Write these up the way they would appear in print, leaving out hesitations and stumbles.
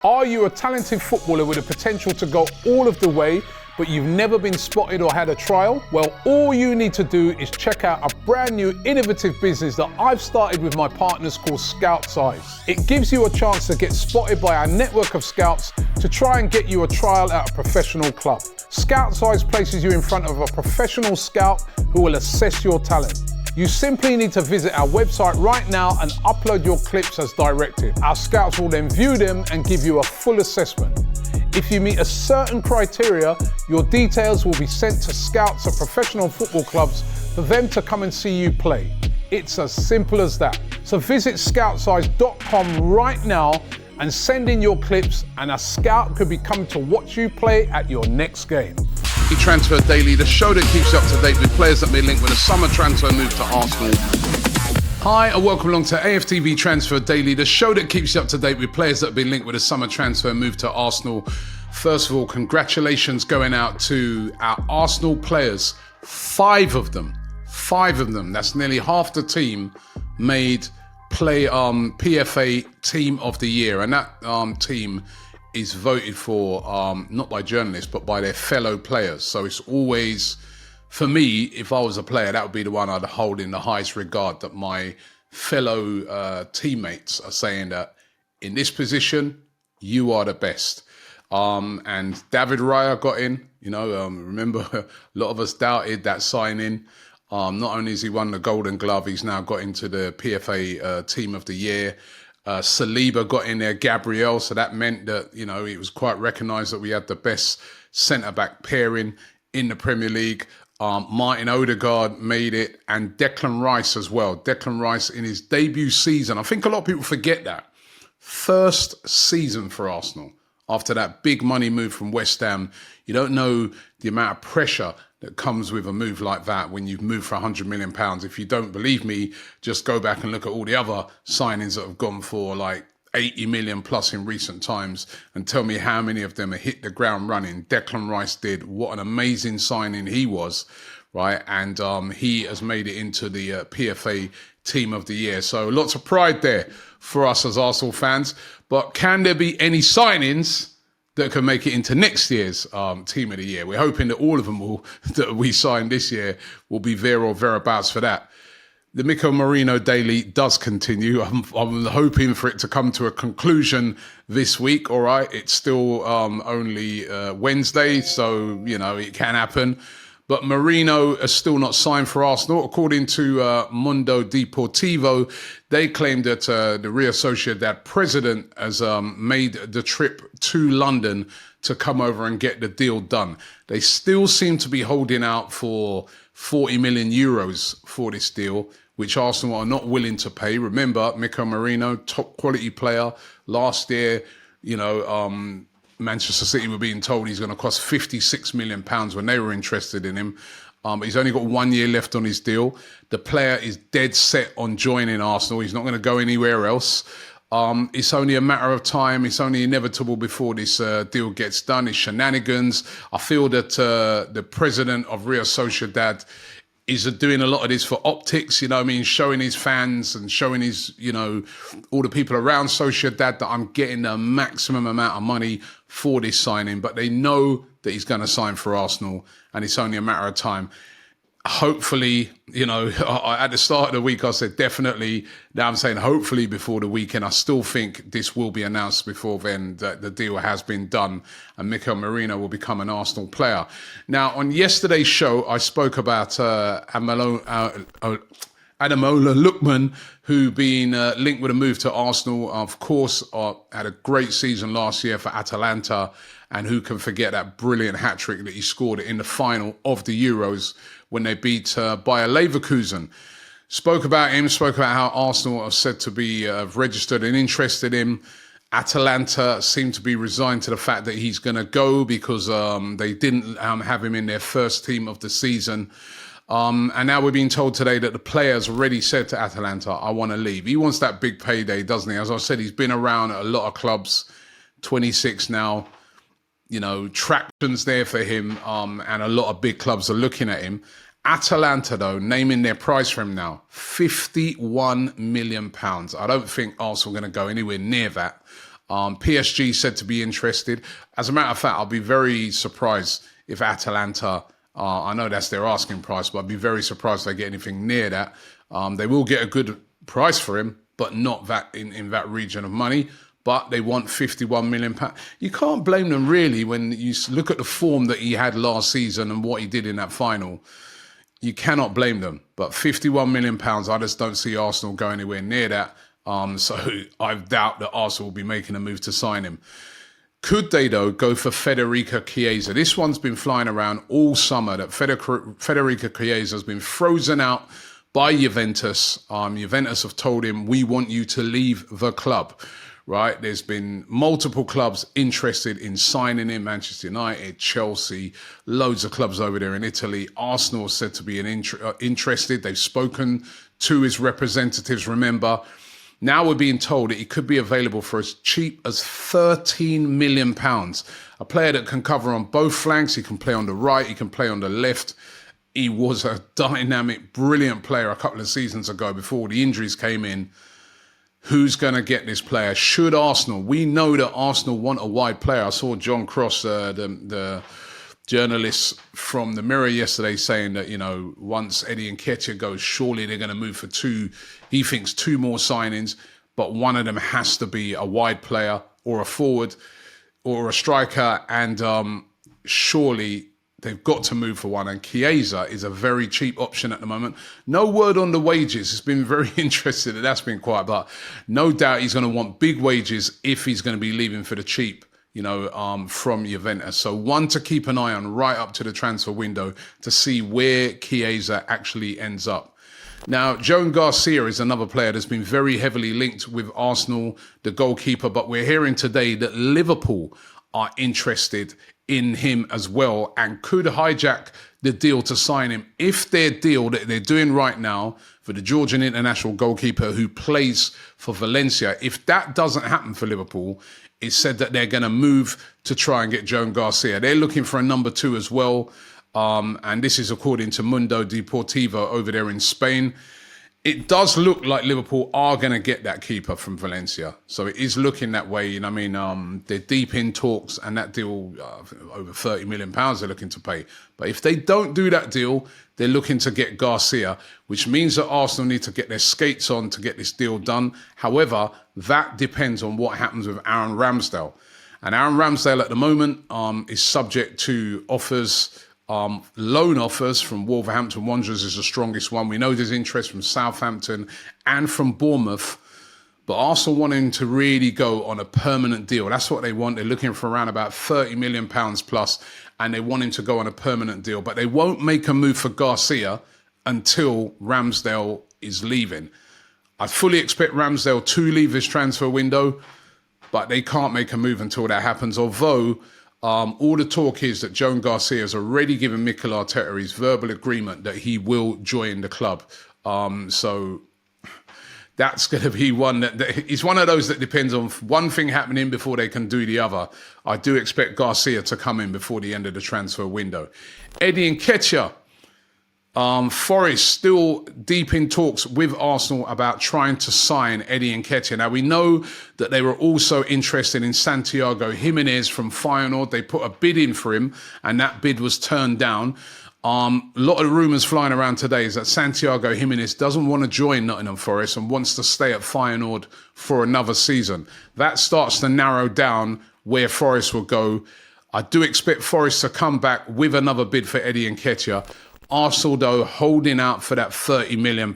Are you a talented footballer with the potential to go all of the way, but you've never been spotted or had a trial? Well, all you need to do is check out a brand new innovative business that I've started with my partners called Scout Size. It gives you a chance to get spotted by our network of scouts to try and get you a trial at a professional club. Scout Size places you in front of a professional scout who will assess your talent. You simply need to visit our website right now and upload your clips as directed. Our scouts will then view them and give you a full assessment. If you meet a certain criteria, your details will be sent to scouts at professional football clubs for them to come and see you play. It's as simple as that. So visit scoutsize.com right now and send in your clips, and a scout could be coming to watch you play at your next game. Transfer Daily, the show that keeps you up to date with players that may link with a summer transfer move to Arsenal. Hi and welcome along to AFTV Transfer Daily, the show that keeps you up to date with players that have been linked with a summer transfer move to Arsenal. First of all, congratulations going out to our Arsenal players. Five of them, that's nearly half the team, made play PFA Team of the Year, and that team is voted for not by journalists but by their fellow players. So it's always, for me, if I was a player, that would be the one I'd hold in the highest regard, that my fellow teammates are saying that in this position you are the best. And David Raya got in. Remember, a lot of us doubted that signing. Not only has he won the Golden Glove, he's now got into the PFA Team of the Year. Saliba got in there, Gabriel, so that meant that, it was quite recognised that we had the best centre-back pairing in the Premier League. Martin Odegaard made it, and Declan Rice as well. Declan Rice in his debut season. I think a lot of people forget that. First season for Arsenal. After that big money move from West Ham, you don't know the amount of pressure that comes with a move like that when you've moved for £100 million. If you don't believe me, just go back and look at all the other signings that have gone for like 80 million plus in recent times and tell me how many of them have hit the ground running. Declan Rice did. What an amazing signing he was, right? And he has made it into the PFA Team of the Year. So lots of pride there for us as Arsenal fans. But can there be any signings that can make it into next year's Team of the Year? We're hoping that all of them that we sign this year will be there or thereabouts for that. The Mikel Merino Daily does continue. I'm hoping for it to come to a conclusion this week, all right? It's still only Wednesday, so, it can happen. But Merino is still not signed for Arsenal. According to Mundo Deportivo, they claim that the Real Sociedad president has made the trip to London to come over and get the deal done. They still seem to be holding out for 40 million euros for this deal, which Arsenal are not willing to pay. Remember, Mikel Merino, top quality player. Last year, Manchester City were being told he's going to cost £56 million when they were interested in him. He's only got 1 year left on his deal. The player is dead set on joining Arsenal. He's not going to go anywhere else. It's only a matter of time. It's only inevitable before this deal gets done. It's shenanigans. I feel that the president of Real Sociedad is doing a lot of this for optics, showing his fans and showing his, all the people around Sociedad that I'm getting the maximum amount of money for this signing. But they know that he's going to sign for Arsenal, and it's only a matter of time. Hopefully, at the start of the week, I said definitely. Now I'm saying hopefully before the weekend. I still think this will be announced before then, that the deal has been done and Mikel Merino will become an Arsenal player. Now, on yesterday's show, I spoke about Ademola Lookman, who been linked with a move to Arsenal. Of course, had a great season last year for Atalanta, and who can forget that brilliant hat-trick that he scored in the final of the Euros when they beat Bayer Leverkusen. Spoke about how Arsenal are said to be registered and interested in him. Atalanta seem to be resigned to the fact that he's going to go because they didn't have him in their first team of the season. And now we're being told today that the player's already said to Atalanta, I want to leave. He wants that big payday, doesn't he? As I said, he's been around at a lot of clubs, 26 now. Traction's there for him, and a lot of big clubs are looking at him. Atalanta, though, naming their price for him now, £51 million. I don't think Arsenal are going to go anywhere near that. PSG said to be interested. As a matter of fact, I'll be very surprised if Atalanta, I know that's their asking price, but I'd be very surprised if they get anything near that. They will get a good price for him, but not that in that region of money. But they want £51 million. You can't blame them really when you look at the form that he had last season and what he did in that final. You cannot blame them. But £51 million, I just don't see Arsenal going anywhere near that. So I doubt that Arsenal will be making a move to sign him. Could they, though, go for Federico Chiesa? This one's been flying around all summer, that Federico Chiesa has been frozen out by Juventus. Juventus have told him, we want you to leave the club, right? There's been multiple clubs interested in signing him, Manchester United, Chelsea, loads of clubs over there in Italy. Arsenal is said to be interested. They've spoken to his representatives, remember. Now we're being told that he could be available for as cheap as £13 million. A player that can cover on both flanks. He can play on the right. He can play on the left. He was a dynamic, brilliant player a couple of seasons ago before the injuries came in. Who's going to get this player? Should Arsenal? We know that Arsenal want a wide player. I saw John Cross, the journalist from the Mirror yesterday, saying that, you know, once Eddie Nketiah goes, surely they're going to move for two. He thinks two more signings, but one of them has to be a wide player or a forward or a striker. And surely they've got to move for one. And Chiesa is a very cheap option at the moment. No word on the wages. It's been very interesting. That's been quiet, but no doubt he's going to want big wages if he's going to be leaving for the cheap, you know, from Juventus. So one to keep an eye on right up to the transfer window to see where Chiesa actually ends up. Now, Joan Garcia is another player that's been very heavily linked with Arsenal, the goalkeeper, but we're hearing today that Liverpool are interested in him as well and could hijack the deal to sign him. If their deal that they're doing right now for the Georgian international goalkeeper who plays for Valencia, if that doesn't happen for Liverpool, it's said that they're going to move to try and get Joan Garcia. They're looking for a number 2 as well. And this is according to Mundo Deportivo over there in Spain. It does look like Liverpool are going to get that keeper from Valencia. So it is looking that way. You know what I mean? They're deep in talks and that deal, over £30 million they're looking to pay. But if they don't do that deal, they're looking to get Garcia, which means that Arsenal need to get their skates on to get this deal done. However, that depends on what happens with Aaron Ramsdale. And Aaron Ramsdale at the moment is subject to offers. Loan offers from Wolverhampton Wanderers is the strongest one. We know there's interest from Southampton and from Bournemouth, but Arsenal want him to really go on a permanent deal. That's what they want. They're looking for around about £30 million plus, and they want him to go on a permanent deal. But they won't make a move for Garcia until Ramsdale is leaving. I fully expect Ramsdale to leave this transfer window, but they can't make a move until that happens, although all the talk is that Joan Garcia has already given Mikel Arteta his verbal agreement that he will join the club. So that's going to be one that it's one of those that depends on one thing happening before they can do the other. I do expect Garcia to come in before the end of the transfer window. Eddie Nketiah. Forest still deep in talks with Arsenal about trying to sign Eddie Nketiah. Now, we know that they were also interested in Santiago Jimenez from Feyenoord. They put a bid in for him, and that bid was turned down. A lot of rumours flying around today is that Santiago Jimenez doesn't want to join Nottingham Forest and wants to stay at Feyenoord for another season. That starts to narrow down where Forest will go. I do expect Forest to come back with another bid for Eddie Nketiah. Arsenal, though, holding out for that £30 million.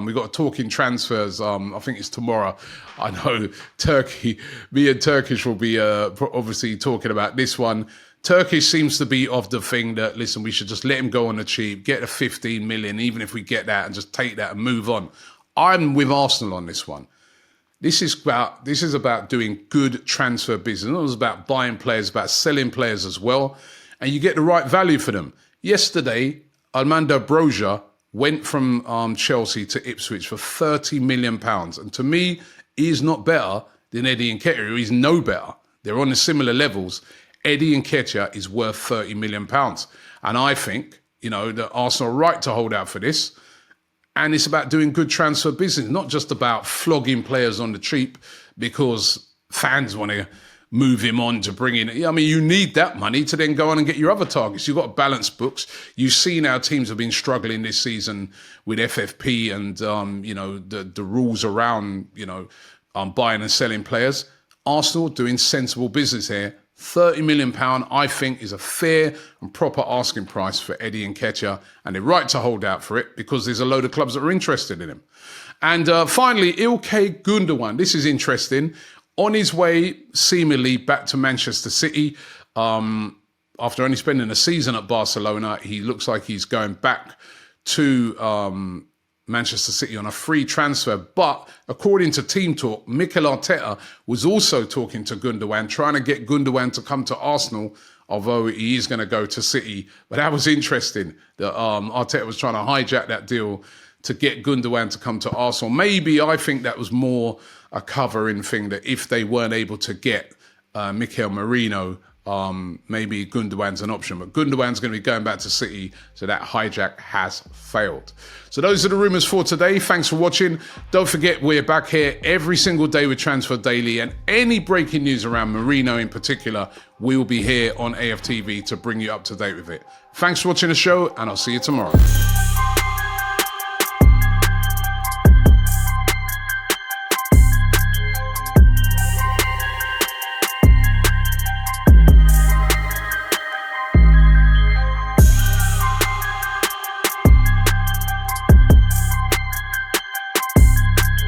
We've got talking transfers. I think it's tomorrow. I know Turkey, me and Turkish will be obviously talking about this one. Turkish seems to be of the thing that, listen, we should just let him go on the cheap, get the 15 million, even if we get that, and just take that and move on. I'm with Arsenal on this one. This is about doing good transfer business. It's about buying players, about selling players as well, and you get the right value for them. Yesterday, Armando Broja went from Chelsea to Ipswich for £30 million. And to me, he's not better than Eddie Nketiah. He's no better. They're on the similar levels. Eddie Nketiah is worth £30 million. And I think, you know, that Arsenal are right to hold out for this. And it's about doing good transfer business, not just about flogging players on the cheap because fans want to move him on to bring in. I mean, you need that money to then go on and get your other targets. You've got to balance books. You've seen how teams have been struggling this season with FFP and, the rules around, buying and selling players. Arsenal doing sensible business here. £30 million, I think, is a fair and proper asking price for Eddie Nketiah, and they're right to hold out for it because there's a load of clubs that are interested in him. And finally, Ilkay Gundogan. This is interesting. On his way, seemingly, back to Manchester City. After only spending a season at Barcelona, he looks like he's going back to Manchester City on a free transfer. But according to Team Talk, Mikel Arteta was also talking to Gundogan, trying to get Gundogan to come to Arsenal, although he is going to go to City. But that was interesting that Arteta was trying to hijack that deal to get Gundogan to come to Arsenal. Maybe I think that was more a covering thing, that if they weren't able to get Mikel Merino, maybe Gundogan's an option. But Gundogan's going to be going back to City, so that hijack has failed. So those are the rumours for today. Thanks for watching. Don't forget, we're back here every single day with Transfer Daily, and any breaking news around Merino in particular, we'll be here on AFTV to bring you up to date with it. Thanks for watching the show, and I'll see you tomorrow.